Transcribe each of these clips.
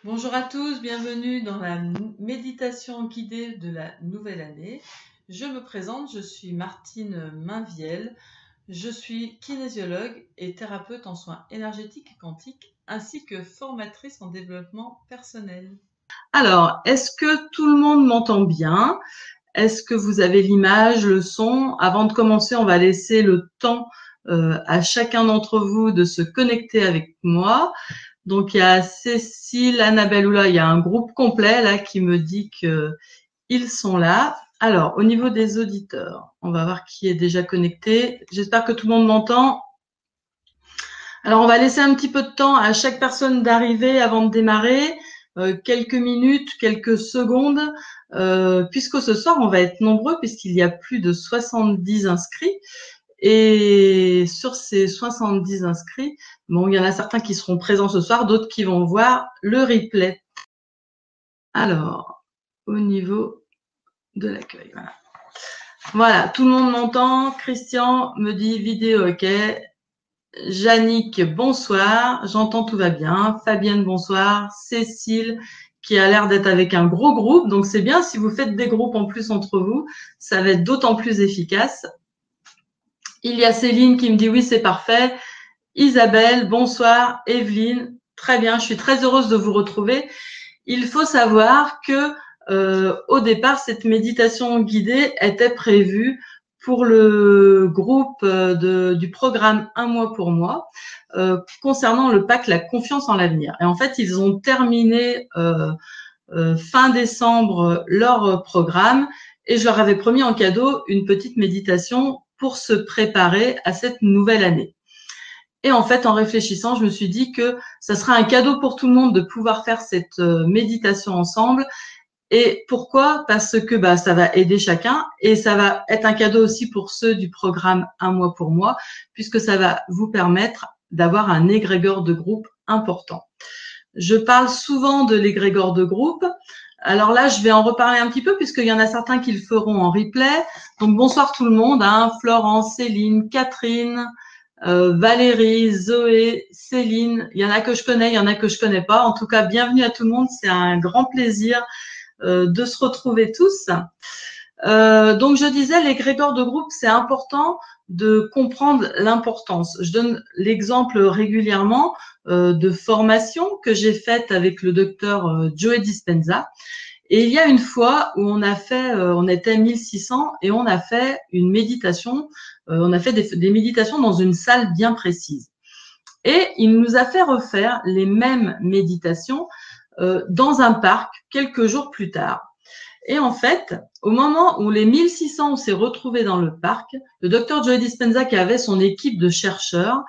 Bonjour à tous, bienvenue dans la méditation guidée de la nouvelle année. Je me présente, je suis Martine Mainvielle, je suis kinésiologue et thérapeute en soins énergétiques et quantiques, ainsi que formatrice en développement personnel. Alors, est-ce que tout le monde m'entend bien? Est-ce que vous avez l'image, le son? Avant de commencer, on va laisser le temps à chacun d'entre vous de se connecter avec moi. Donc il y a Cécile, Annabelle Oula, il y a un groupe complet là qui me dit qu'ils sont là. Alors au niveau des auditeurs, on va voir qui est déjà connecté. J'espère que tout le monde m'entend. Alors on va laisser un petit peu de temps à chaque personne d'arriver avant de démarrer, quelques minutes, quelques secondes, puisque ce soir on va être nombreux puisqu'il y a plus de 70 inscrits. Et sur ces 70 inscrits, bon, il y en a certains qui seront présents ce soir, d'autres qui vont voir le replay. Alors, au niveau de l'accueil, voilà. Voilà, tout le monde m'entend. Christian me dit vidéo OK. Yannick, bonsoir. J'entends, tout va bien. Fabienne, bonsoir. Cécile, qui a l'air d'être avec un gros groupe. Donc, c'est bien si vous faites des groupes en plus entre vous. Ça va être d'autant plus efficace. Il y a Céline qui me dit oui, c'est parfait. Isabelle, bonsoir. Evelyne, très bien. Je suis très heureuse de vous retrouver. Il faut savoir que au départ, cette méditation guidée était prévue pour le groupe du programme Un mois pour moi concernant le pack La confiance en l'avenir. Et en fait, ils ont terminé fin décembre leur programme et je leur avais promis en cadeau une petite méditation pour se préparer à cette nouvelle année. Et en fait, en réfléchissant, je me suis dit que ça sera un cadeau pour tout le monde de pouvoir faire cette méditation ensemble. Et pourquoi? Parce que ça va aider chacun et ça va être un cadeau aussi pour ceux du programme Un mois pour moi, puisque ça va vous permettre d'avoir un égrégore de groupe important. Je parle souvent de l'égrégore de groupe. Alors là, je vais en reparler un petit peu puisqu'il y en a certains qui le feront en replay. Donc bonsoir tout le monde, hein, Florence, Céline, Catherine, Valérie, Zoé, Céline. Il y en a que je connais, il y en a que je connais pas. En tout cas, bienvenue à tout le monde. C'est un grand plaisir de se retrouver tous. Donc je disais, l'égrégore de groupe, c'est important de comprendre l'importance. Je donne l'exemple régulièrement de formation que j'ai faite avec le docteur Joe Dispenza. Et il y a une fois où on a fait, on était 1600 et on a fait une méditation, on a fait des méditations dans une salle bien précise. Et il nous a fait refaire les mêmes méditations dans un parc quelques jours plus tard. Et en fait, au moment où les 1600 s'est retrouvés dans le parc, le docteur Joe Dispenza, qui avait son équipe de chercheurs,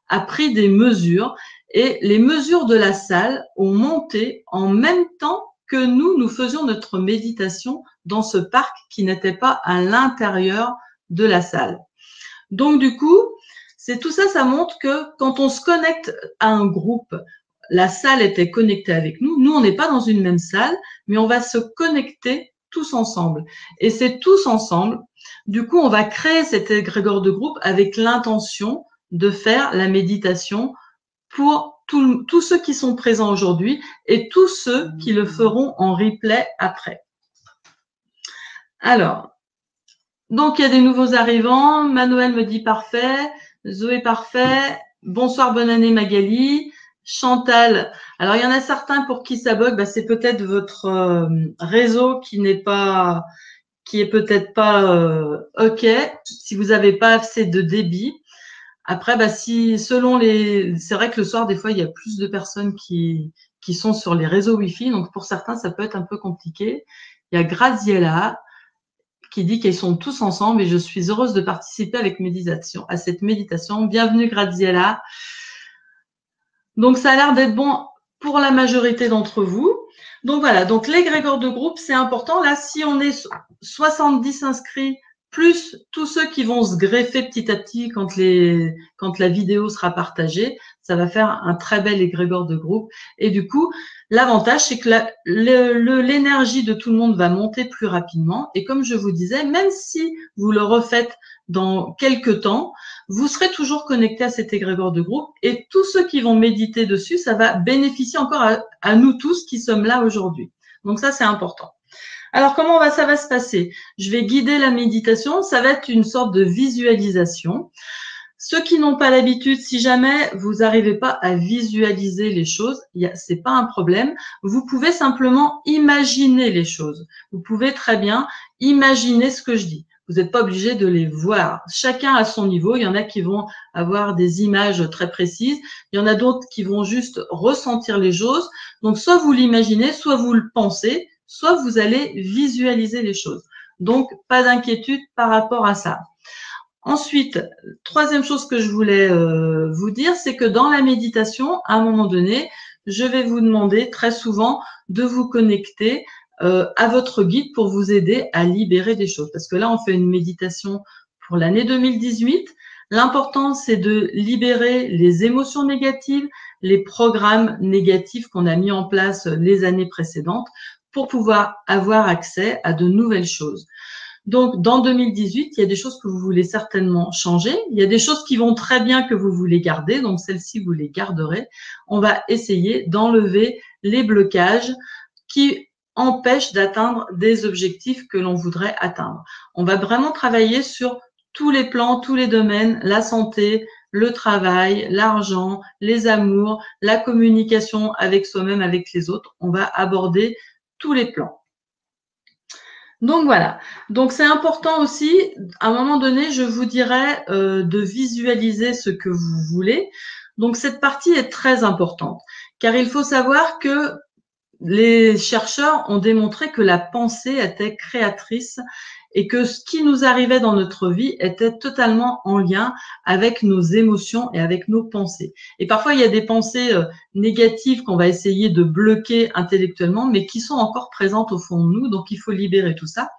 a pris des mesures et les mesures de la salle ont monté en même temps que nous faisions notre méditation dans ce parc qui n'était pas à l'intérieur de la salle. Donc du coup, c'est tout ça, ça montre que quand on se connecte à un groupe, la salle était connectée avec nous. Nous, on n'est pas dans une même salle, mais on va se connecter tous ensemble. Et c'est tous ensemble. Du coup, on va créer cet égrégore de groupe avec l'intention de faire la méditation pour tous ceux qui sont présents aujourd'hui et tous ceux qui le feront en replay après. Alors, donc il y a des nouveaux arrivants. Manuel me dit parfait. Zoé parfait. Bonsoir, bonne année Magali. Chantal. Alors il y en a certains pour qui ça bug. C'est peut-être votre réseau qui est peut-être pas OK. Si vous n'avez pas assez de débit. Après, si selon c'est vrai que le soir des fois il y a plus de personnes qui sont sur les réseaux Wi-Fi. Donc pour certains ça peut être un peu compliqué. Il y a Graziella qui dit qu'ils sont tous ensemble et je suis heureuse de participer à cette méditation. Bienvenue Graziella. Donc ça a l'air d'être bon pour la majorité d'entre vous. Donc voilà, donc l'égrégore de groupe, c'est important. Là, si on est 70 inscrits plus tous ceux qui vont se greffer petit à petit quand la vidéo sera partagée. Ça va faire un très bel égrégore de groupe. Et du coup, l'avantage, c'est que l'énergie de tout le monde va monter plus rapidement. Et comme je vous disais, même si vous le refaites dans quelques temps, vous serez toujours connecté à cet égrégore de groupe. Et tous ceux qui vont méditer dessus, ça va bénéficier encore à nous tous qui sommes là aujourd'hui. Donc ça, c'est important. Alors, comment ça va se passer? Je vais guider la méditation. Ça va être une sorte de visualisation. Ceux qui n'ont pas l'habitude, si jamais vous n'arrivez pas à visualiser les choses, c'est pas un problème. Vous pouvez simplement imaginer les choses. Vous pouvez très bien imaginer ce que je dis. Vous n'êtes pas obligé de les voir. Chacun à son niveau. Il y en a qui vont avoir des images très précises. Il y en a d'autres qui vont juste ressentir les choses. Donc, soit vous l'imaginez, soit vous le pensez, soit vous allez visualiser les choses. Donc, pas d'inquiétude par rapport à ça. Ensuite, troisième chose que je voulais vous dire, c'est que dans la méditation, à un moment donné, je vais vous demander très souvent de vous connecter à votre guide pour vous aider à libérer des choses. Parce que là, on fait une méditation pour l'année 2018. L'important, c'est de libérer les émotions négatives, les programmes négatifs qu'on a mis en place les années précédentes pour pouvoir avoir accès à de nouvelles choses. Donc, dans 2018, il y a des choses que vous voulez certainement changer. Il y a des choses qui vont très bien que vous voulez garder. Donc, celles-ci, vous les garderez. On va essayer d'enlever les blocages qui empêchent d'atteindre des objectifs que l'on voudrait atteindre. On va vraiment travailler sur tous les plans, tous les domaines, la santé, le travail, l'argent, les amours, la communication avec soi-même, avec les autres. On va aborder tous les plans. Donc voilà, donc c'est important aussi, à un moment donné, je vous dirais de visualiser ce que vous voulez. Donc cette partie est très importante, car il faut savoir que les chercheurs ont démontré que la pensée était créatrice et que ce qui nous arrivait dans notre vie était totalement en lien avec nos émotions et avec nos pensées. Et parfois, il y a des pensées négatives qu'on va essayer de bloquer intellectuellement, mais qui sont encore présentes au fond de nous, donc il faut libérer tout ça.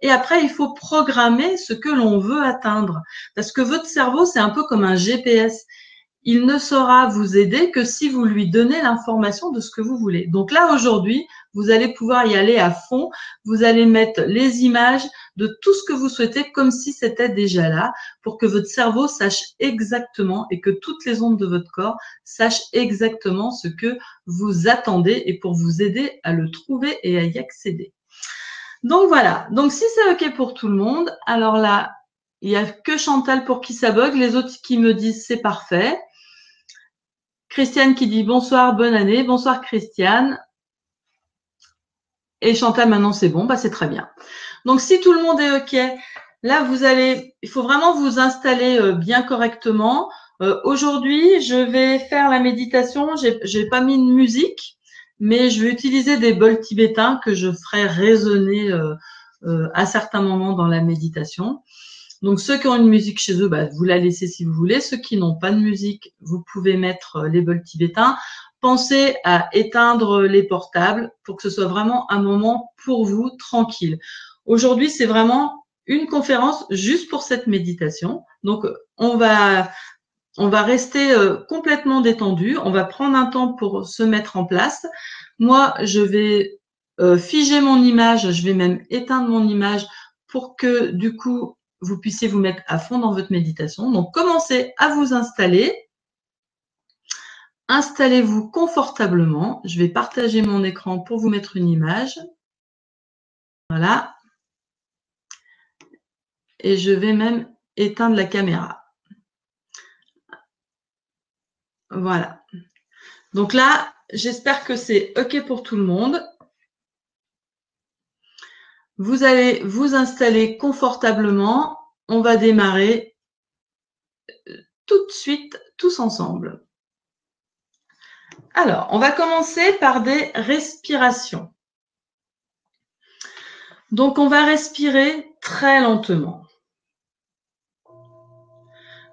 Et après, il faut programmer ce que l'on veut atteindre, parce que votre cerveau, c'est un peu comme un GPS. Il ne saura vous aider que si vous lui donnez l'information de ce que vous voulez. Donc là, aujourd'hui, vous allez pouvoir y aller à fond. Vous allez mettre les images de tout ce que vous souhaitez comme si c'était déjà là pour que votre cerveau sache exactement et que toutes les ondes de votre corps sachent exactement ce que vous attendez et pour vous aider à le trouver et à y accéder. Donc voilà. Donc si c'est OK pour tout le monde, alors là, il n'y a que Chantal pour qui ça bug. Les autres qui me disent c'est parfait. Christiane qui dit bonsoir, bonne année. Bonsoir Christiane. Et Chantal, maintenant c'est bon, bah c'est très bien. Donc si tout le monde est OK, là il faut vraiment vous installer bien correctement. Aujourd'hui, je vais faire la méditation. J'ai pas mis de musique, mais je vais utiliser des bols tibétains que je ferai résonner à certains moments dans la méditation. Donc, ceux qui ont une musique chez eux, bah, vous la laissez si vous voulez. Ceux qui n'ont pas de musique, vous pouvez mettre les bols tibétains. Pensez à éteindre les portables pour que ce soit vraiment un moment pour vous, tranquille. Aujourd'hui, c'est vraiment une conférence juste pour cette méditation. Donc, on va rester complètement détendu. On va prendre un temps pour se mettre en place. Moi, je vais figer mon image. Je vais même éteindre mon image pour que, du coup, vous puissiez vous mettre à fond dans votre méditation. Donc, commencez à vous installer. Installez-vous confortablement. Je vais partager mon écran pour vous mettre une image. Voilà. Et je vais même éteindre la caméra. Voilà. Donc là, j'espère que c'est OK pour tout le monde. Vous allez vous installer confortablement. On va démarrer tout de suite, tous ensemble. Alors, on va commencer par des respirations. Donc, on va respirer très lentement.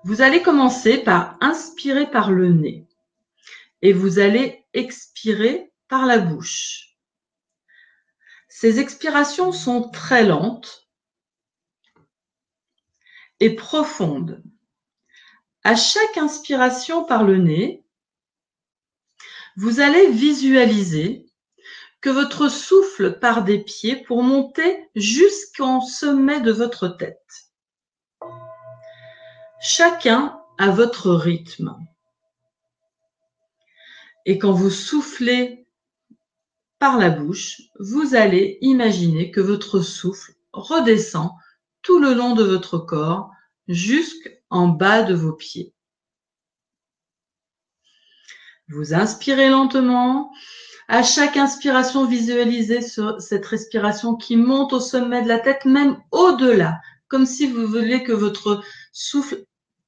Vous allez commencer par inspirer par le nez et vous allez expirer par la bouche. Ces expirations sont très lentes et profonde. À chaque inspiration par le nez, vous allez visualiser que votre souffle part des pieds pour monter jusqu'en sommet de votre tête. Chacun à votre rythme. Et quand vous soufflez par la bouche, vous allez imaginer que votre souffle redescend tout le long de votre corps jusqu'en bas de vos pieds. Vous inspirez lentement. À chaque inspiration, visualisez cette respiration qui monte au sommet de la tête, même au-delà, comme si vous vouliez que votre souffle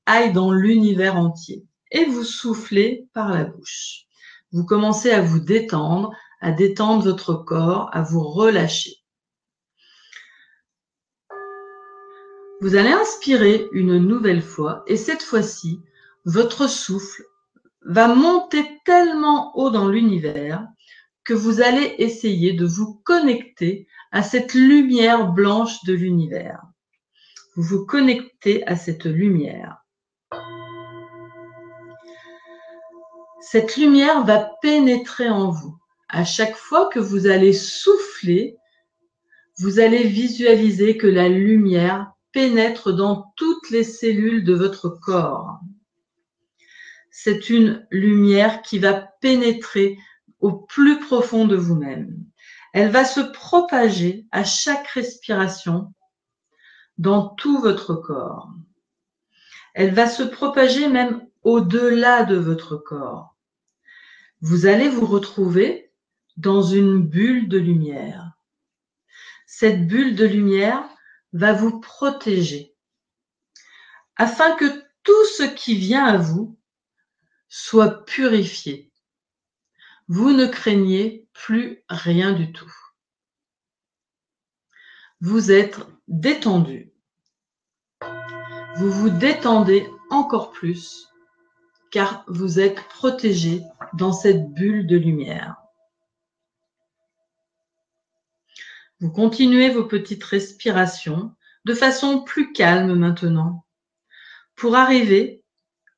aille dans l'univers entier. Et vous soufflez par la bouche. Vous commencez à vous détendre, à détendre votre corps, à vous relâcher. Vous allez inspirer une nouvelle fois et cette fois-ci, votre souffle va monter tellement haut dans l'univers que vous allez essayer de vous connecter à cette lumière blanche de l'univers. Vous vous connectez à cette lumière. Cette lumière va pénétrer en vous. À chaque fois que vous allez souffler, vous allez visualiser que la lumière pénètre dans toutes les cellules de votre corps. C'est une lumière qui va pénétrer au plus profond de vous-même. Elle va se propager à chaque respiration dans tout votre corps. Elle va se propager même au-delà de votre corps. Vous allez vous retrouver dans une bulle de lumière. Cette bulle de lumière va vous protéger afin que tout ce qui vient à vous soit purifié. Vous ne craignez plus rien du tout. Vous êtes détendu. Vous vous détendez encore plus car vous êtes protégé dans cette bulle de lumière. Vous continuez vos petites respirations de façon plus calme maintenant pour arriver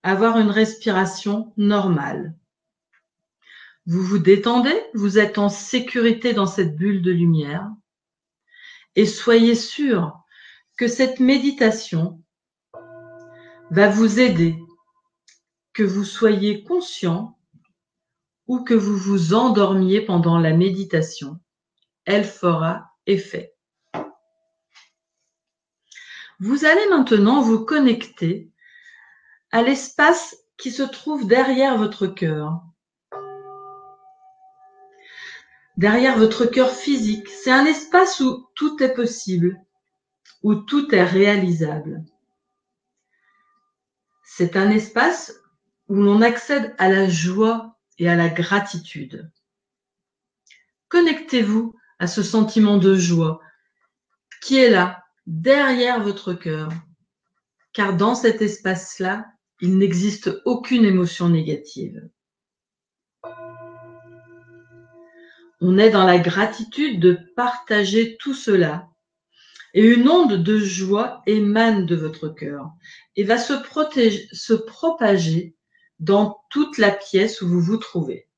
à avoir une respiration normale. Vous vous détendez, vous êtes en sécurité dans cette bulle de lumière et soyez sûr que cette méditation va vous aider, que vous soyez conscient ou que vous vous endormiez pendant la méditation. Elle fera effet. Vous allez maintenant vous connecter à l'espace qui se trouve derrière votre cœur. Derrière votre cœur physique, c'est un espace où tout est possible, où tout est réalisable. C'est un espace où l'on accède à la joie et à la gratitude. Connectez-vous à ce sentiment de joie qui est là, derrière votre cœur, car dans cet espace-là, il n'existe aucune émotion négative. On est dans la gratitude de partager tout cela et une onde de joie émane de votre cœur et va se propager dans toute la pièce où vous vous trouvez.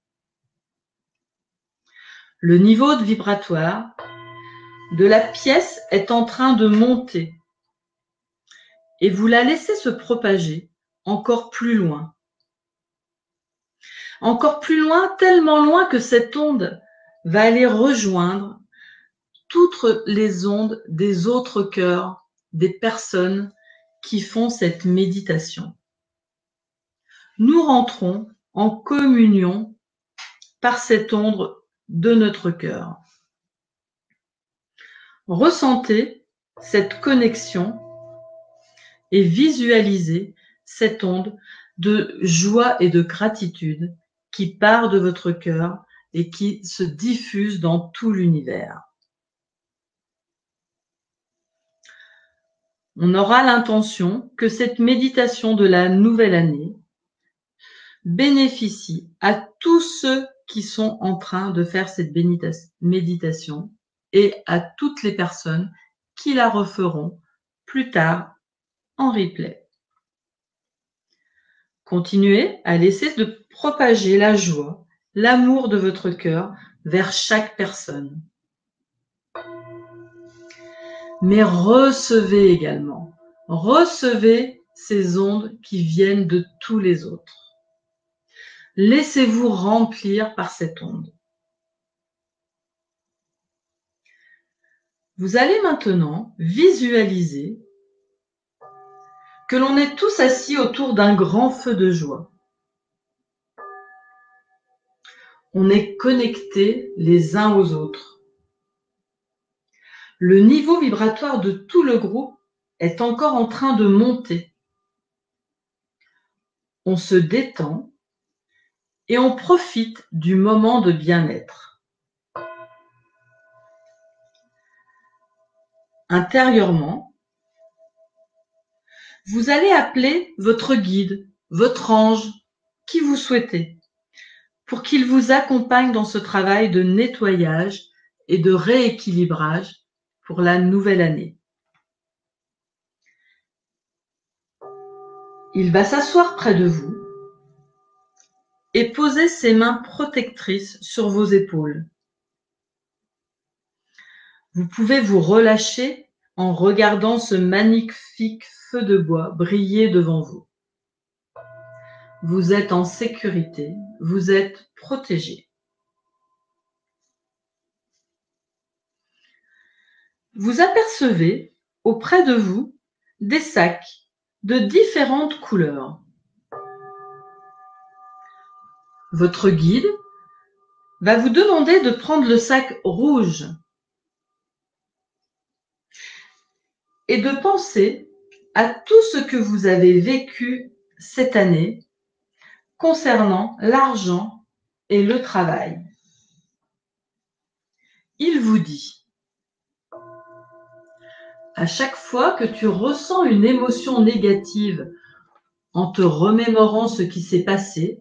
Le niveau vibratoire de la pièce est en train de monter et vous la laissez se propager encore plus loin. Encore plus loin, tellement loin que cette onde va aller rejoindre toutes les ondes des autres cœurs, des personnes qui font cette méditation. Nous rentrons en communion par cette onde de notre cœur. Ressentez cette connexion et visualisez cette onde de joie et de gratitude qui part de votre cœur et qui se diffuse dans tout l'univers. On aura l'intention que cette méditation de la nouvelle année bénéficie à tous ceux qui sont en train de faire cette méditation et à toutes les personnes qui la referont plus tard en replay. Continuez à laisser de propager la joie, l'amour de votre cœur vers chaque personne. Mais recevez également. Recevez ces ondes qui viennent de tous les autres. Laissez-vous remplir par cette onde. Vous allez maintenant visualiser que l'on est tous assis autour d'un grand feu de joie. On est connectés les uns aux autres. Le niveau vibratoire de tout le groupe est encore en train de monter. On se détend et on profite du moment de bien-être. Intérieurement, vous allez appeler votre guide, votre ange, qui vous souhaitez, pour qu'il vous accompagne dans ce travail de nettoyage et de rééquilibrage pour la nouvelle année. Il va s'asseoir près de vous et poser ses mains protectrices sur vos épaules. Vous pouvez vous relâcher en regardant ce magnifique feu de bois briller devant vous. Vous êtes en sécurité, vous êtes protégé. Vous apercevez auprès de vous des sacs de différentes couleurs. Votre guide va vous demander de prendre le sac rouge et de penser à tout ce que vous avez vécu cette année concernant l'argent et le travail. Il vous dit: à chaque fois que tu ressens une émotion négative en te remémorant ce qui s'est passé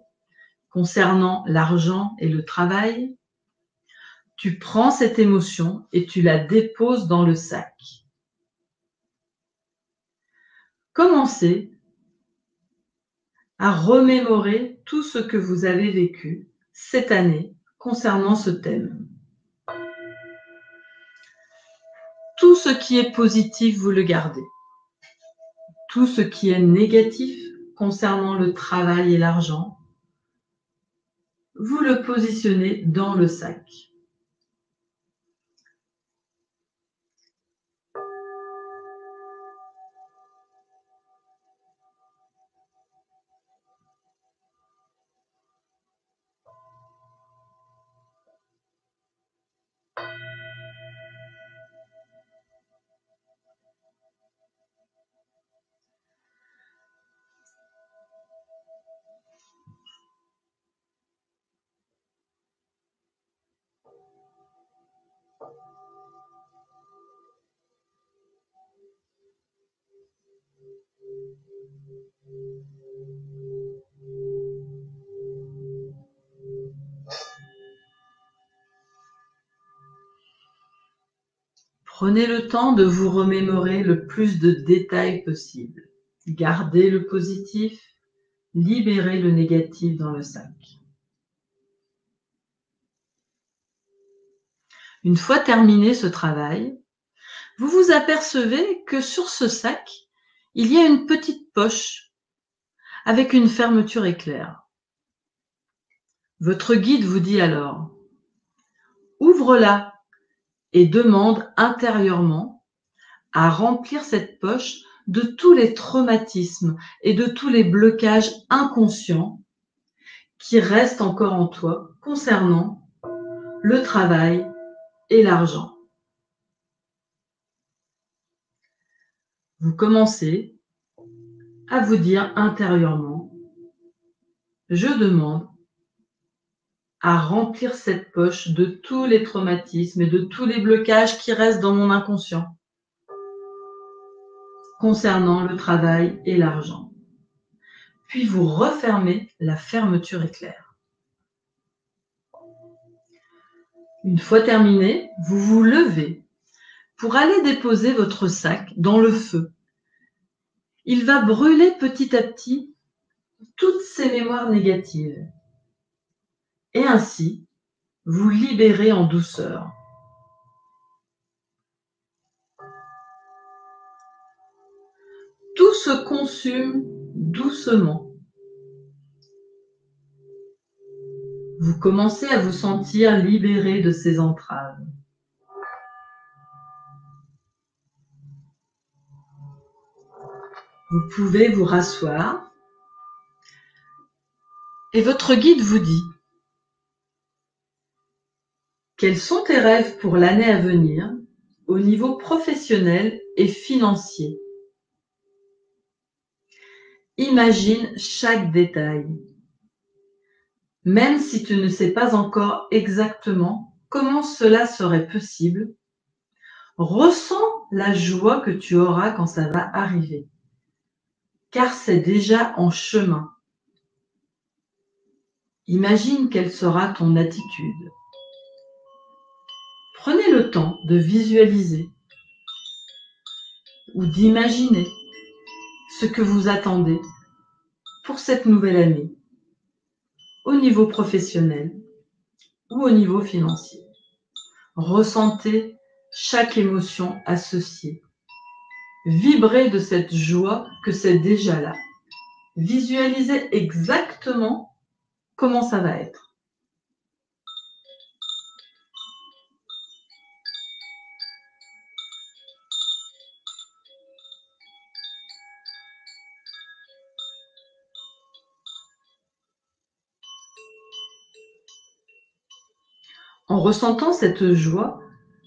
concernant l'argent et le travail, tu prends cette émotion et tu la déposes dans le sac. Commencez à remémorer tout ce que vous avez vécu cette année concernant ce thème. Tout ce qui est positif, vous le gardez. Tout ce qui est négatif concernant le travail et l'argent, vous le positionnez dans le sac. Prenez le temps de vous remémorer le plus de détails possible. Gardez le positif, libérez le négatif dans le sac. Une fois terminé ce travail, vous vous apercevez que sur ce sac, il y a une petite poche avec une fermeture éclair. Votre guide vous dit alors: ouvre-la et demande intérieurement à remplir cette poche de tous les traumatismes et de tous les blocages inconscients qui restent encore en toi concernant le travail et l'argent. Vous commencez à vous dire intérieurement: je demande à remplir cette poche de tous les traumatismes et de tous les blocages qui restent dans mon inconscient concernant le travail et l'argent. Puis vous refermez la fermeture éclair. Une fois terminé, vous vous levez pour aller déposer votre sac dans le feu Il va brûler petit à petit toutes ces mémoires négatives et ainsi vous libérer en douceur. Tout se consume doucement. Vous commencez à vous sentir libéré de ces entraves. Vous pouvez vous rasseoir et votre guide vous dit: quels sont tes rêves pour l'année à venir au niveau professionnel et financier? Imagine chaque détail. Même si tu ne sais pas encore exactement comment cela serait possible, ressens la joie que tu auras quand ça va arriver, car c'est déjà en chemin. Imagine quelle sera ton attitude. Prenez le temps de visualiser ou d'imaginer ce que vous attendez pour cette nouvelle année, au niveau professionnel ou au niveau financier. Ressentez chaque émotion associée. Vibrez de cette joie que c'est déjà là. Visualisez exactement comment ça va être. En ressentant cette joie,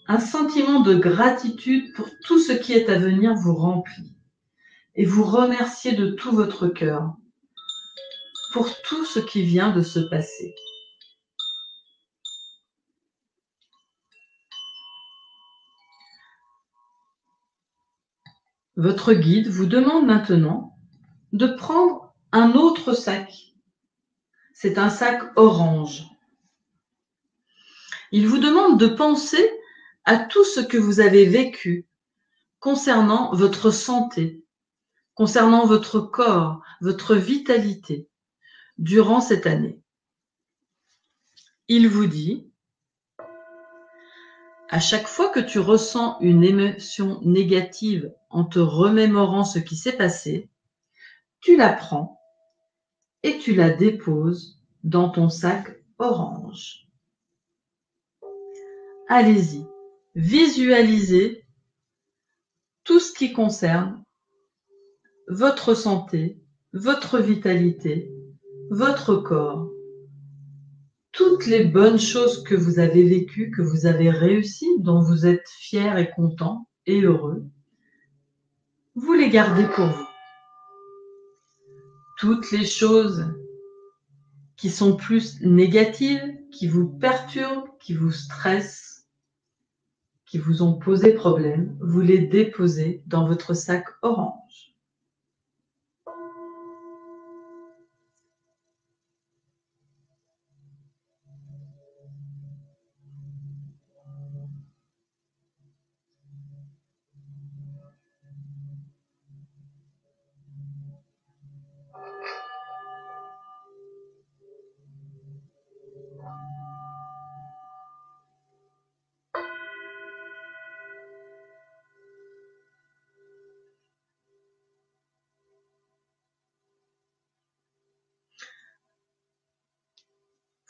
un sentiment de gratitude pour tout ce qui est à venir vous remplit et vous remerciez de tout votre cœur pour tout ce qui vient de se passer. Votre guide vous demande maintenant de prendre un autre sac. C'est un sac orange. Il vous demande de penser à tout ce que vous avez vécu concernant votre santé, concernant votre corps, votre vitalité durant cette année. Il vous dit: à chaque fois que tu ressens une émotion négative en te remémorant ce qui s'est passé, tu la prends et tu la déposes dans ton sac orange. Allez-y, visualisez tout ce qui concerne votre santé, votre vitalité, votre corps, toutes les bonnes choses que vous avez vécues, que vous avez réussies, dont vous êtes fiers et contents et heureux, vous les gardez pour vous. Toutes les choses qui sont plus négatives, qui vous perturbent, qui vous stressent, qui vous ont posé problème, vous les déposez dans votre sac orange.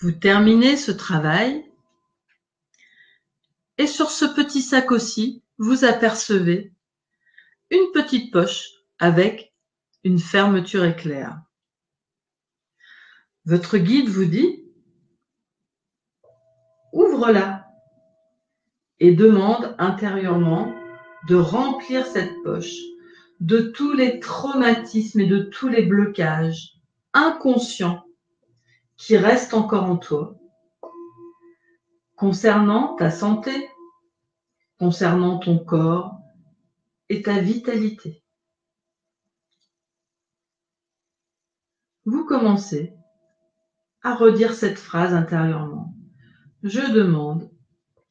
Vous terminez ce travail et sur ce petit sac aussi, vous apercevez une petite poche avec une fermeture éclair. Votre guide vous dit: ouvre-la et demande intérieurement de remplir cette poche de tous les traumatismes et de tous les blocages inconscients qui restent encore en toi, concernant ta santé, concernant ton corps et ta vitalité. Vous commencez à redire cette phrase intérieurement. Je demande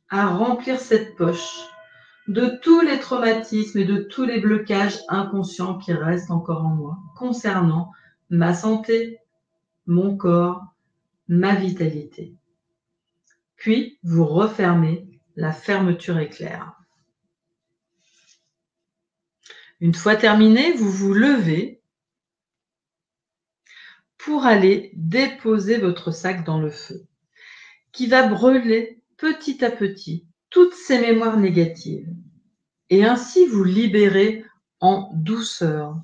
à remplir cette poche de tous les traumatismes et de tous les blocages inconscients qui restent encore en moi concernant ma santé, mon corps, ma vitalité. Puis, vous refermez la fermeture éclair. Une fois terminé, vous vous levez pour aller déposer votre sac dans le feu, qui va brûler petit à petit toutes ces mémoires négatives et ainsi vous libérer en douceur.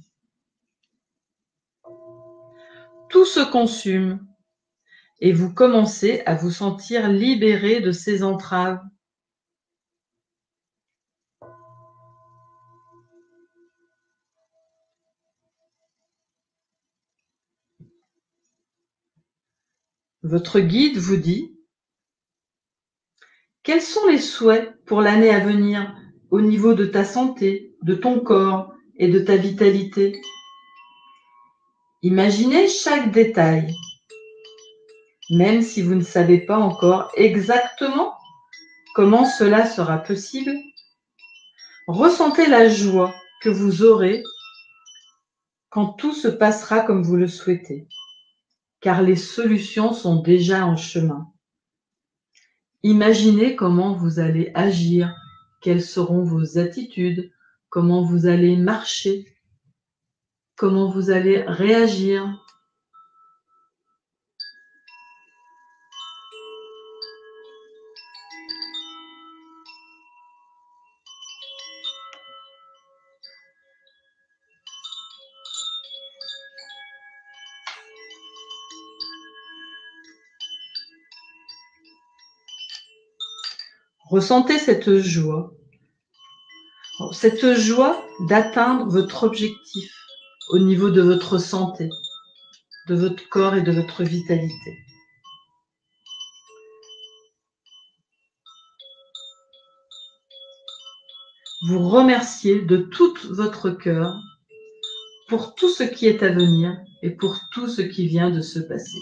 Tout se consume et vous commencez à vous sentir libéré de ces entraves. Votre guide vous dit quels sont les souhaits pour l'année à venir au niveau de ta santé, de ton corps et de ta vitalité. Imaginez chaque détail, même si vous ne savez pas encore exactement comment cela sera possible. Ressentez la joie que vous aurez quand tout se passera comme vous le souhaitez, car les solutions sont déjà en chemin. Imaginez comment vous allez agir, quelles seront vos attitudes, comment vous allez marcher, comment vous allez réagir. Ressentez cette joie d'atteindre votre objectif au niveau de votre santé, de votre corps et de votre vitalité. Vous remerciez de tout votre cœur pour tout ce qui est à venir et pour tout ce qui vient de se passer.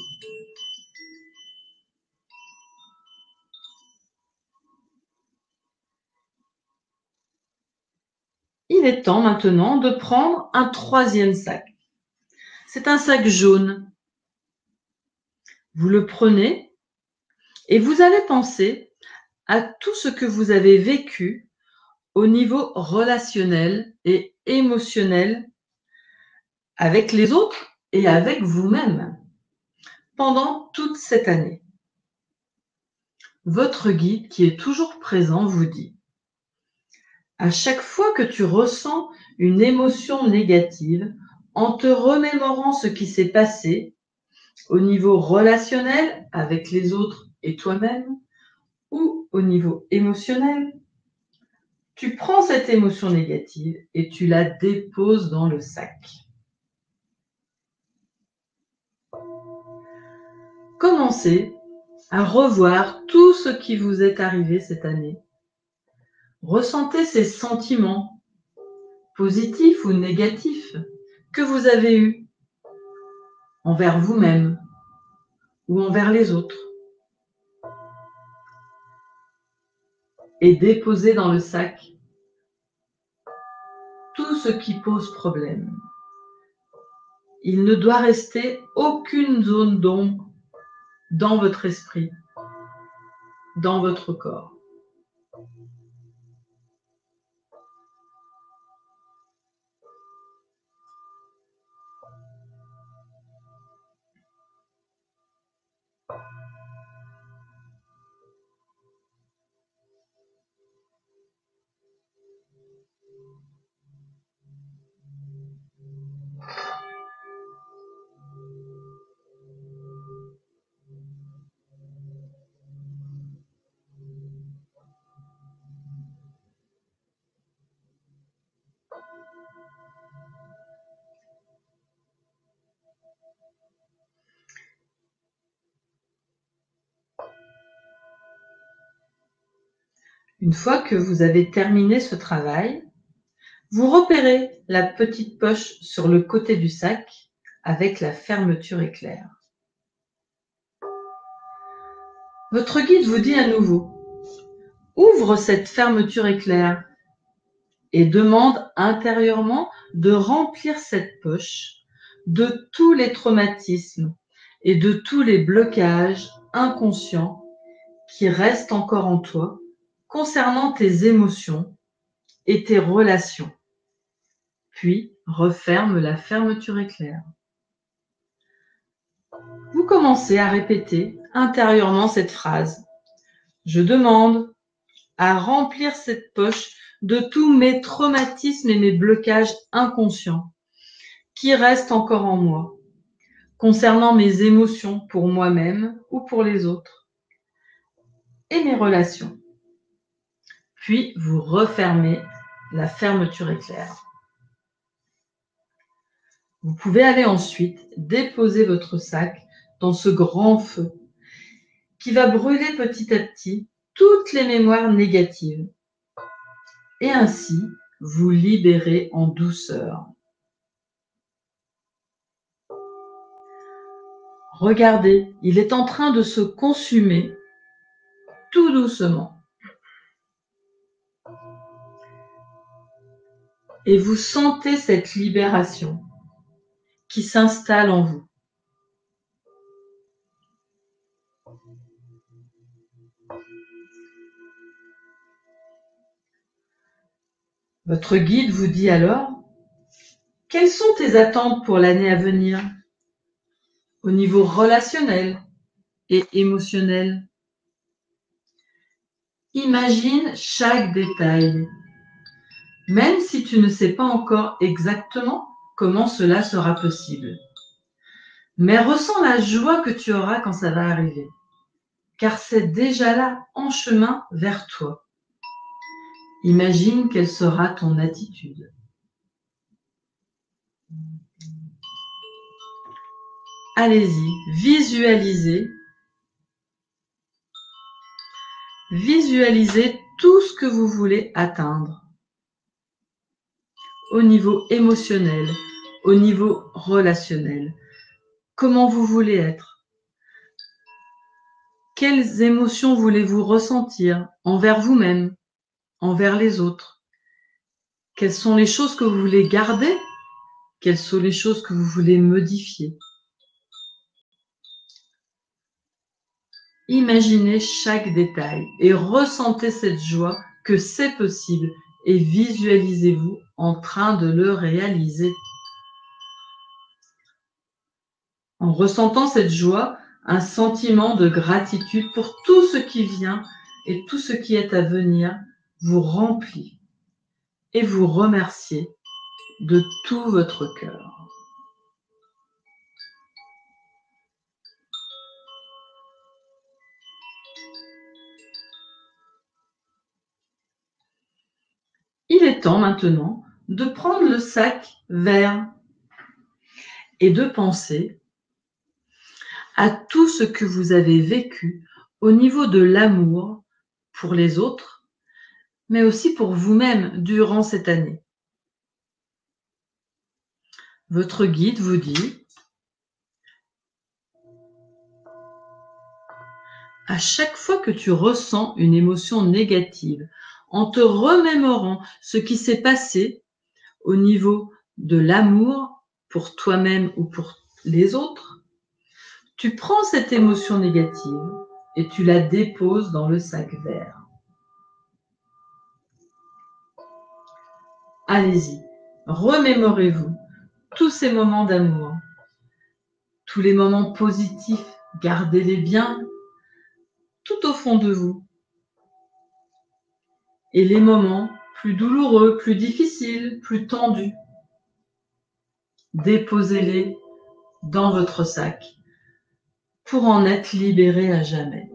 Il est temps maintenant de prendre un troisième sac. C'est un sac jaune. Vous le prenez et vous allez penser à tout ce que vous avez vécu au niveau relationnel et émotionnel avec les autres et avec vous-même pendant toute cette année. Votre guide qui est toujours présent vous dit: à chaque fois que tu ressens une émotion négative, en te remémorant ce qui s'est passé au niveau relationnel avec les autres et toi-même, ou au niveau émotionnel, tu prends cette émotion négative et tu la déposes dans le sac. Commencez à revoir tout ce qui vous est arrivé cette année. Ressentez ces sentiments, positifs ou négatifs, que vous avez eus envers vous-même ou envers les autres. Et déposez dans le sac tout ce qui pose problème. Il ne doit rester aucune zone d'ombre dans votre esprit, dans votre corps. Une fois que vous avez terminé ce travail, vous repérez la petite poche sur le côté du sac avec la fermeture éclair. Votre guide vous dit à nouveau: ouvre cette fermeture éclair et demande intérieurement de remplir cette poche de tous les traumatismes et de tous les blocages inconscients qui restent encore en toi concernant tes émotions et tes relations. Puis referme la fermeture éclair. Vous commencez à répéter intérieurement cette phrase. Je demande à remplir cette poche de tous mes traumatismes et mes blocages inconscients qui restent encore en moi, concernant mes émotions pour moi-même ou pour les autres, et mes relations. Puis vous refermez la fermeture éclair. Vous pouvez aller ensuite déposer votre sac dans ce grand feu qui va brûler petit à petit toutes les mémoires négatives et ainsi vous libérer en douceur. Regardez, il est en train de se consumer tout doucement. Et vous sentez cette libération qui s'installe en vous. Votre guide vous dit alors, quelles sont tes attentes pour l'année à venir au niveau relationnel et émotionnel? Imagine chaque détail, même si tu ne sais pas encore exactement comment cela sera possible. Mais ressens la joie que tu auras quand ça va arriver, car c'est déjà là, en chemin vers toi. Imagine quelle sera ton attitude. Allez-y, visualisez tout ce que vous voulez atteindre au niveau émotionnel, au niveau relationnel. Comment vous voulez être? Quelles émotions voulez-vous ressentir envers vous-même, envers les autres? Quelles sont les choses que vous voulez garder? Quelles sont les choses que vous voulez modifier? Imaginez chaque détail et ressentez cette joie que c'est possible et visualisez-vous en train de le réaliser. En ressentant cette joie, un sentiment de gratitude pour tout ce qui vient et tout ce qui est à venir vous remplit et vous remerciez de tout votre cœur. Il est temps maintenant de prendre le sac vert et de penser à tout ce que vous avez vécu au niveau de l'amour pour les autres, mais aussi pour vous-même durant cette année. Votre guide vous dit, à chaque fois que tu ressens une émotion négative, en te remémorant ce qui s'est passé au niveau de l'amour pour toi-même ou pour les autres, tu prends cette émotion négative et tu la déposes dans le sac vert. Allez-y, remémorez-vous tous ces moments d'amour, tous les moments positifs, gardez-les bien tout au fond de vous. Et les moments plus douloureux, plus difficiles, plus tendus, déposez-les dans votre sac pour en être libéré à jamais.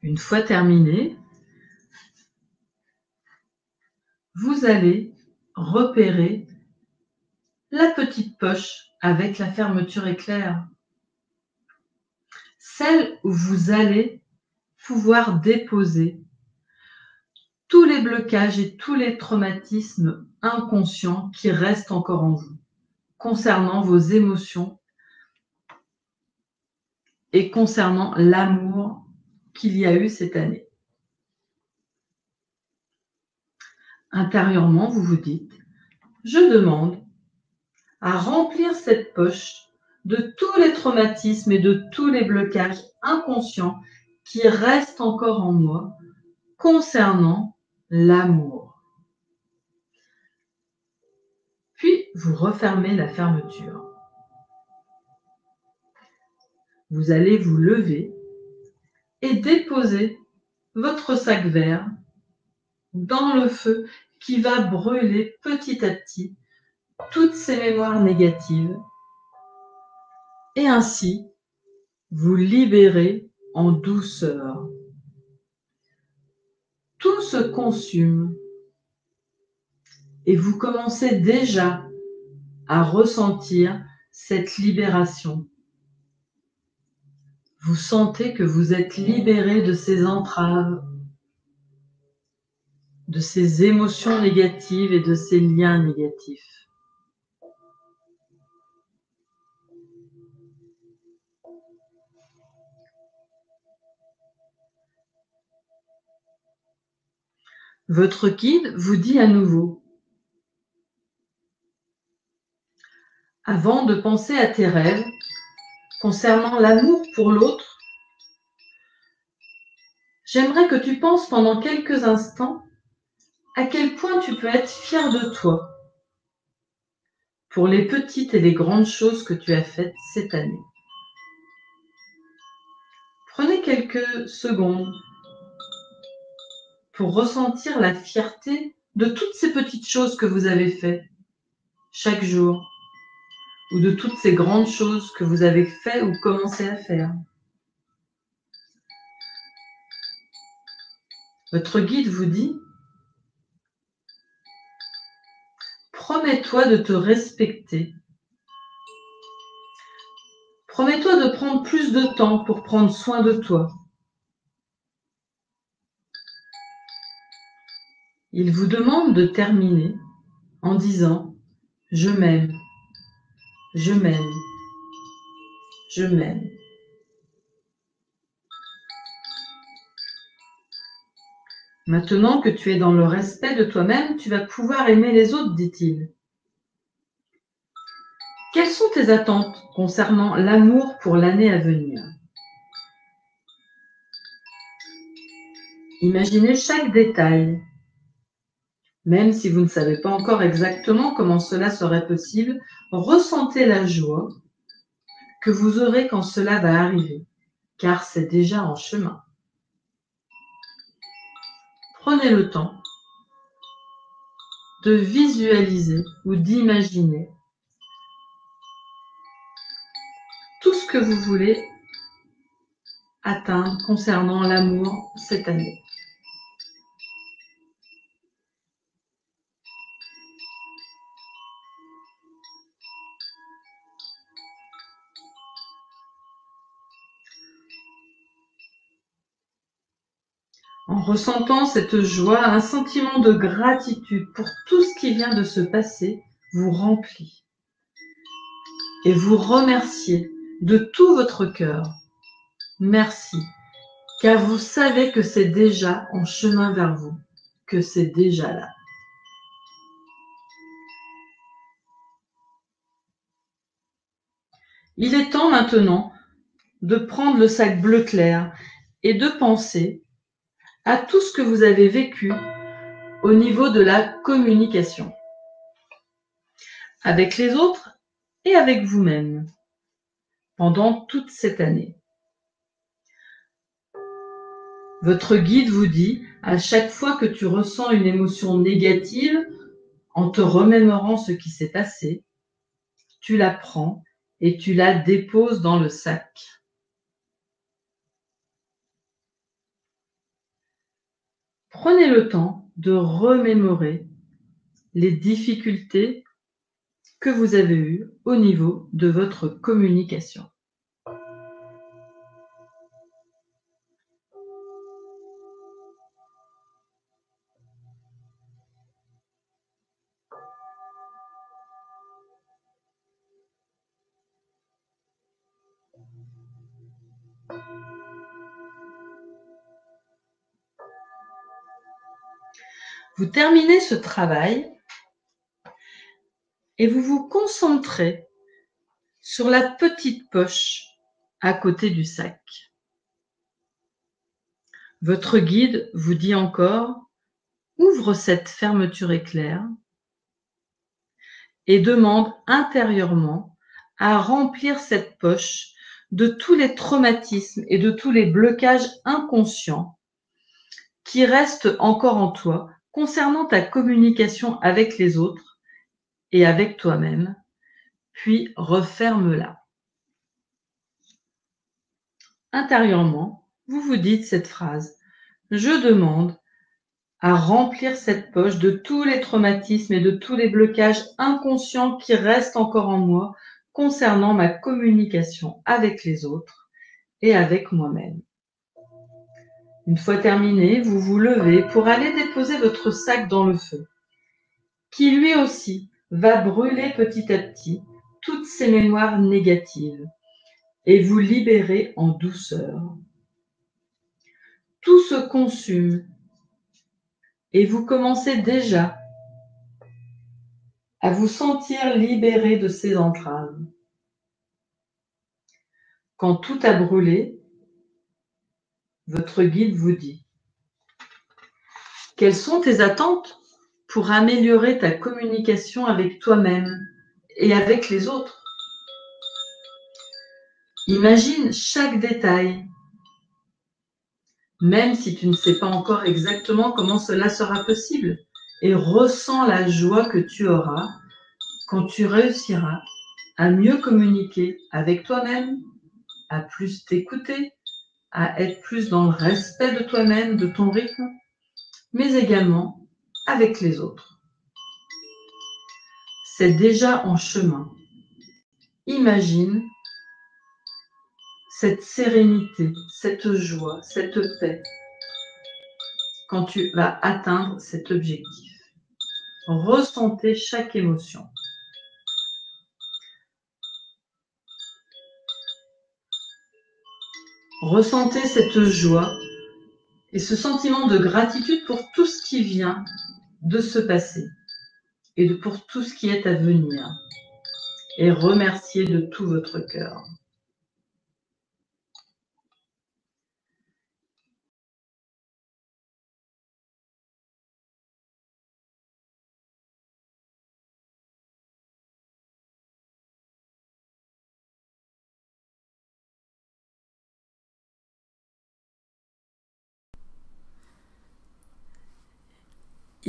Une fois terminé, vous allez repérer la petite poche avec la fermeture éclair, celle où vous allez pouvoir déposer tous les blocages et tous les traumatismes inconscients qui restent encore en vous, concernant vos émotions et concernant l'amour qu'il y a eu cette année. Intérieurement, vous vous dites, je demande à remplir cette poche de tous les traumatismes et de tous les blocages inconscients qui restent encore en moi concernant l'amour. Puis, vous refermez la fermeture. Vous allez vous lever et déposer votre sac vert dans le feu qui va brûler petit à petit toutes ces mémoires négatives et ainsi vous libérer en douceur. Tout se consume et vous commencez déjà à ressentir cette libération. Vous sentez que vous êtes libéré de ces entraves, de ces émotions négatives et de ces liens négatifs. Votre guide vous dit à nouveau, avant de penser à tes rêves, concernant l'amour pour l'autre, j'aimerais que tu penses pendant quelques instants à quel point tu peux être fier de toi pour les petites et les grandes choses que tu as faites cette année. Prenez quelques secondes pour ressentir la fierté de toutes ces petites choses que vous avez faites chaque jour ou de toutes ces grandes choses que vous avez fait ou commencé à faire. Votre guide vous dit, promets-toi de te respecter. Promets-toi de prendre plus de temps pour prendre soin de toi. Il vous demande de terminer en disant « Je m'aime, je m'aime, je m'aime ». Maintenant que tu es dans le respect de toi-même, tu vas pouvoir aimer les autres, dit-il. Quelles sont tes attentes concernant l'amour pour l'année à venir? Imaginez chaque détail. Même si vous ne savez pas encore exactement comment cela serait possible, ressentez la joie que vous aurez quand cela va arriver, car c'est déjà en chemin. Prenez le temps de visualiser ou d'imaginer tout ce que vous voulez atteindre concernant l'amour cette année. En ressentant cette joie, un sentiment de gratitude pour tout ce qui vient de se passer vous remplit et vous remerciez de tout votre cœur. Merci, car vous savez que c'est déjà en chemin vers vous, que c'est déjà là. Il est temps maintenant de prendre le sac bleu clair et de penser à tout ce que vous avez vécu au niveau de la communication avec les autres et avec vous-même pendant toute cette année. Votre guide vous dit, à chaque fois que tu ressens une émotion négative, en te remémorant ce qui s'est passé, tu la prends et tu la déposes dans le sac. Prenez le temps de remémorer les difficultés que vous avez eues au niveau de votre communication. Vous terminez ce travail et vous vous concentrez sur la petite poche à côté du sac. Votre guide vous dit encore « Ouvre cette fermeture éclair » et demande intérieurement à remplir cette poche de tous les traumatismes et de tous les blocages inconscients qui restent encore en toi concernant ta communication avec les autres et avec toi-même, puis referme-la. Intérieurement, vous vous dites cette phrase « Je demande à remplir cette poche de tous les traumatismes et de tous les blocages inconscients qui restent encore en moi concernant ma communication avec les autres et avec moi-même. » Une fois terminé, vous vous levez pour aller déposer votre sac dans le feu, qui lui aussi va brûler petit à petit toutes ces mémoires négatives et vous libérer en douceur. Tout se consume et vous commencez déjà à vous sentir libéré de ces entraves. Quand tout a brûlé, votre guide vous dit « Quelles sont tes attentes pour améliorer ta communication avec toi-même et avec les autres ? Imagine chaque détail, même si tu ne sais pas encore exactement comment cela sera possible, et ressens la joie que tu auras quand tu réussiras à mieux communiquer avec toi-même, à plus t'écouter, à être plus dans le respect de toi-même, de ton rythme, mais également avec les autres. C'est déjà en chemin. Imagine cette sérénité, cette joie, cette paix quand tu vas atteindre cet objectif. Ressentez chaque émotion. Ressentez cette joie et ce sentiment de gratitude pour tout ce qui vient de se passer et pour tout ce qui est à venir. Et remerciez de tout votre cœur.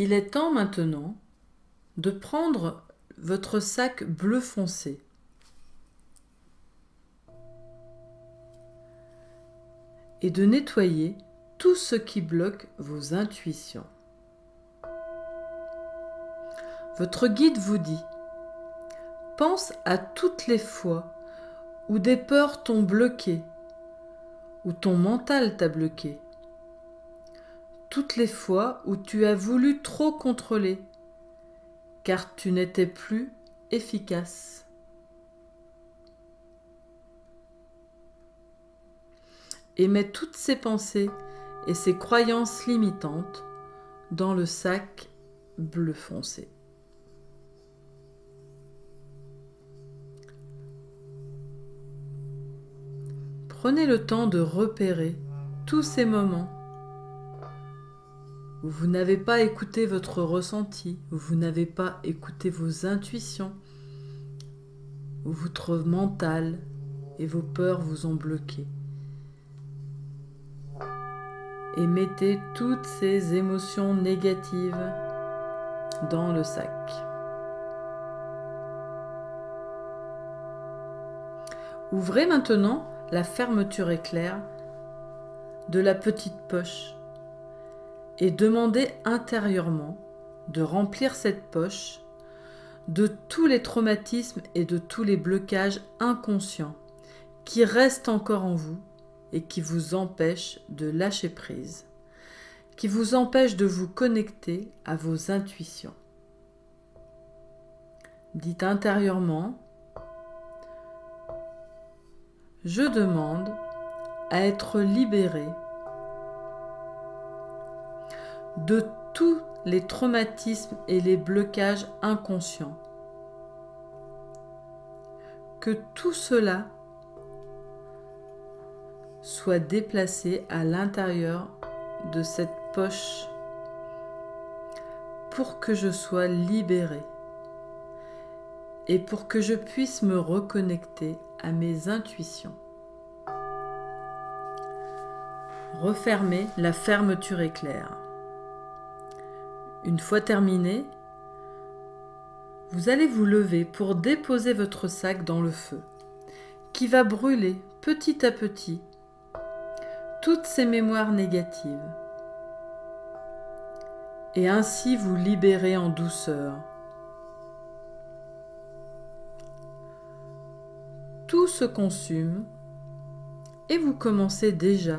Il est temps maintenant de prendre votre sac bleu foncé et de nettoyer tout ce qui bloque vos intuitions. Votre guide vous dit « Pense à toutes les fois où des peurs t'ont bloqué, où ton mental t'a bloqué. Toutes les fois où tu as voulu trop contrôler, car tu n'étais plus efficace. Et mets toutes ces pensées et ces croyances limitantes dans le sac bleu foncé. Prenez le temps de repérer tous ces moments où vous n'avez pas écouté votre ressenti, où vous n'avez pas écouté vos intuitions, où votre mental et vos peurs vous ont bloqué. Et mettez toutes ces émotions négatives dans le sac. Ouvrez maintenant la fermeture éclair de la petite poche et demandez intérieurement de remplir cette poche de tous les traumatismes et de tous les blocages inconscients qui restent encore en vous et qui vous empêchent de lâcher prise, qui vous empêchent de vous connecter à vos intuitions. Dites intérieurement: je demande à être libéré de tous les traumatismes et les blocages inconscients. Que tout cela soit déplacé à l'intérieur de cette poche pour que je sois libéré et pour que je puisse me reconnecter à mes intuitions. Refermez la fermeture éclair. Une fois terminé, vous allez vous lever pour déposer votre sac dans le feu, qui va brûler petit à petit toutes ces mémoires négatives, et ainsi vous libérer en douceur. Tout se consume et vous commencez déjà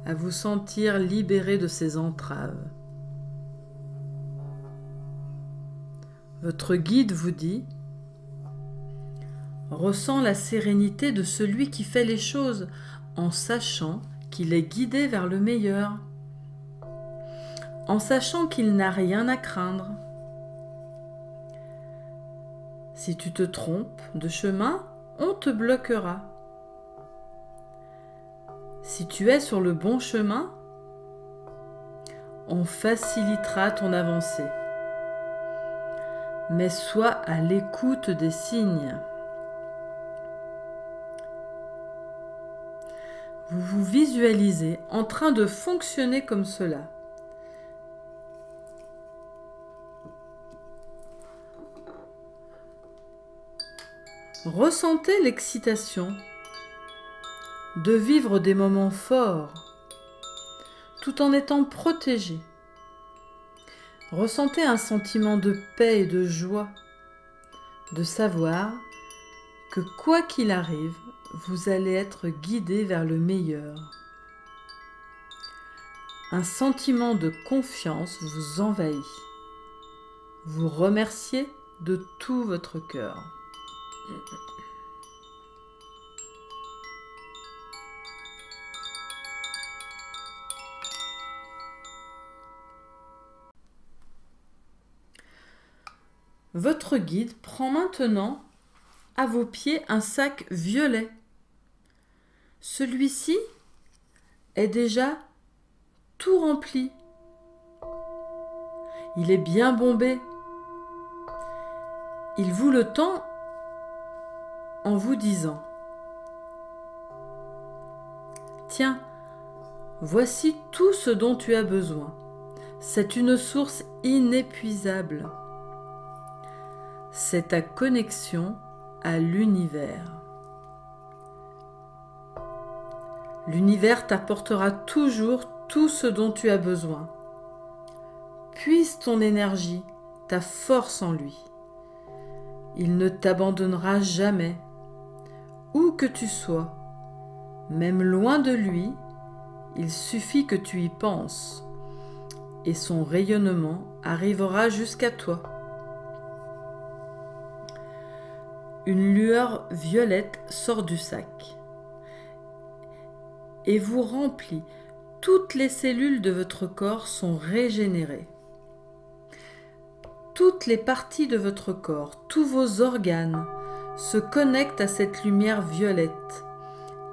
à vous sentir libéré de ces entraves. Votre guide vous dit: ressens la sérénité de celui qui fait les choses en sachant qu'il est guidé vers le meilleur, en sachant qu'il n'a rien à craindre. Si tu te trompes de chemin, on te bloquera. Si tu es sur le bon chemin, on facilitera ton avancée. Mais sois à l'écoute des signes. Vous vous visualisez en train de fonctionner comme cela. Ressentez l'excitation de vivre des moments forts tout en étant protégé. Ressentez un sentiment de paix et de joie, de savoir que quoi qu'il arrive, vous allez être guidé vers le meilleur. Un sentiment de confiance vous envahit. Vous remerciez de tout votre cœur. Votre guide prend maintenant à vos pieds un sac violet. Celui-ci est déjà tout rempli. Il est bien bombé. Il vous le tend en vous disant: tiens, voici tout ce dont tu as besoin. C'est une source inépuisable. C'est ta connexion à l'univers. L'univers t'apportera toujours tout ce dont tu as besoin. Puise ton énergie, ta force en lui. Il ne t'abandonnera jamais. Où que tu sois, même loin de lui, il suffit que tu y penses et son rayonnement arrivera jusqu'à toi. Une lueur violette sort du sac et vous remplit. Toutes les cellules de votre corps sont régénérées. Toutes les parties de votre corps, tous vos organes se connectent à cette lumière violette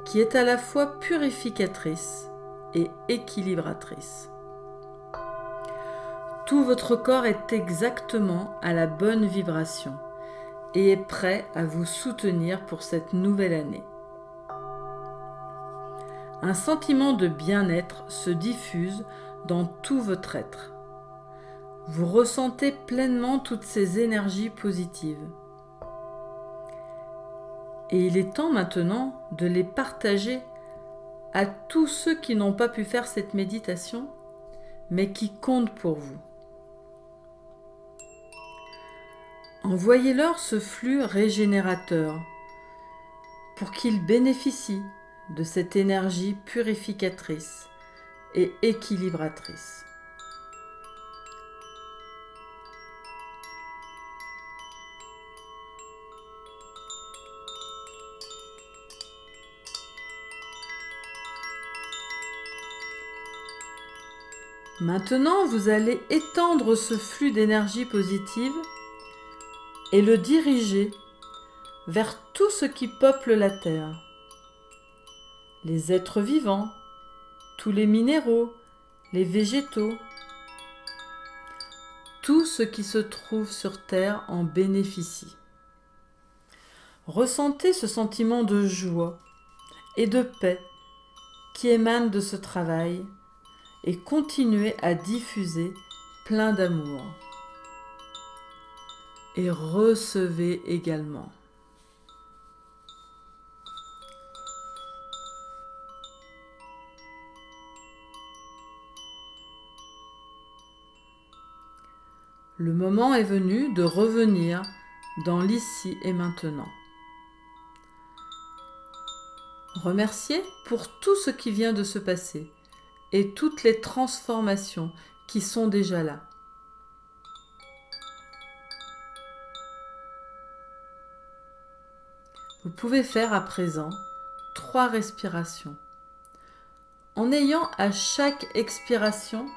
qui est à la fois purificatrice et équilibratrice. Tout votre corps est exactement à la bonne vibration et est prêt à vous soutenir pour cette nouvelle année. Un sentiment de bien-être se diffuse dans tout votre être. Vous ressentez pleinement toutes ces énergies positives. Et il est temps maintenant de les partager à tous ceux qui n'ont pas pu faire cette méditation, mais qui comptent pour vous. Envoyez-leur ce flux régénérateur pour qu'ils bénéficient de cette énergie purificatrice et équilibratrice. Maintenant, vous allez étendre ce flux d'énergie positive et le diriger vers tout ce qui peuple la Terre. Les êtres vivants, tous les minéraux, les végétaux, tout ce qui se trouve sur Terre en bénéficie. Ressentez ce sentiment de joie et de paix qui émane de ce travail et continuez à diffuser plein d'amour. Et recevez également. Le moment est venu de revenir dans l'ici et maintenant. Remerciez pour tout ce qui vient de se passer et toutes les transformations qui sont déjà là. Vous pouvez faire à présent 3 respirations. En ayant à chaque expiration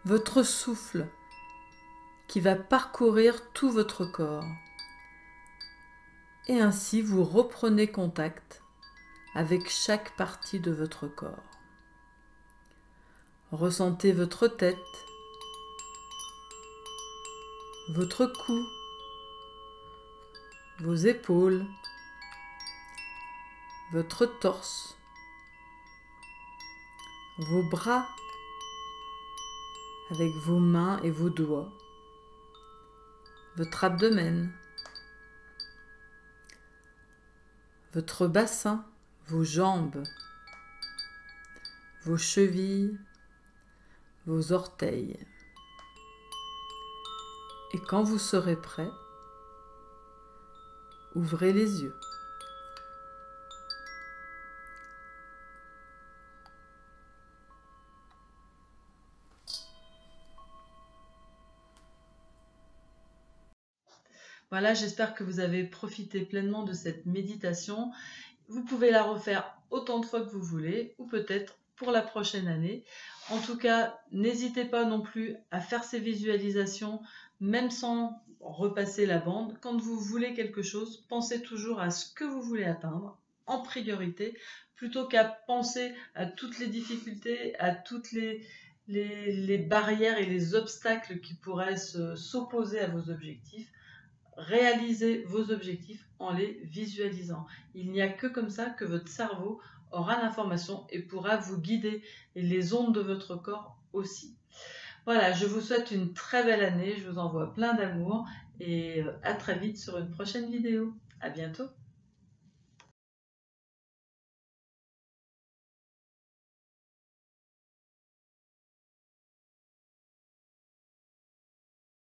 votre souffle qui va parcourir tout votre corps. Et ainsi vous reprenez contact avec chaque partie de votre corps. Ressentez votre tête, votre cou, vos épaules, votre torse, vos bras avec vos mains et vos doigts, votre abdomen, votre bassin, vos jambes, vos chevilles, vos orteils. Et quand vous serez prêt, ouvrez les yeux. Voilà, j'espère que vous avez profité pleinement de cette méditation. Vous pouvez la refaire autant de fois que vous voulez, ou peut-être pour la prochaine année. En tout cas, n'hésitez pas non plus à faire ces visualisations, même sans repasser la bande. Quand vous voulez quelque chose, pensez toujours à ce que vous voulez atteindre en priorité, plutôt qu'à penser à toutes les difficultés, à toutes les barrières et les obstacles qui pourraient s'opposer à vos objectifs. Réalisez vos objectifs en les visualisant. Il n'y a que comme ça que votre cerveau aura l'information et pourra vous guider, et les ondes de votre corps aussi. Voilà, je vous souhaite une très belle année, je vous envoie plein d'amour et à très vite sur une prochaine vidéo. À bientôt.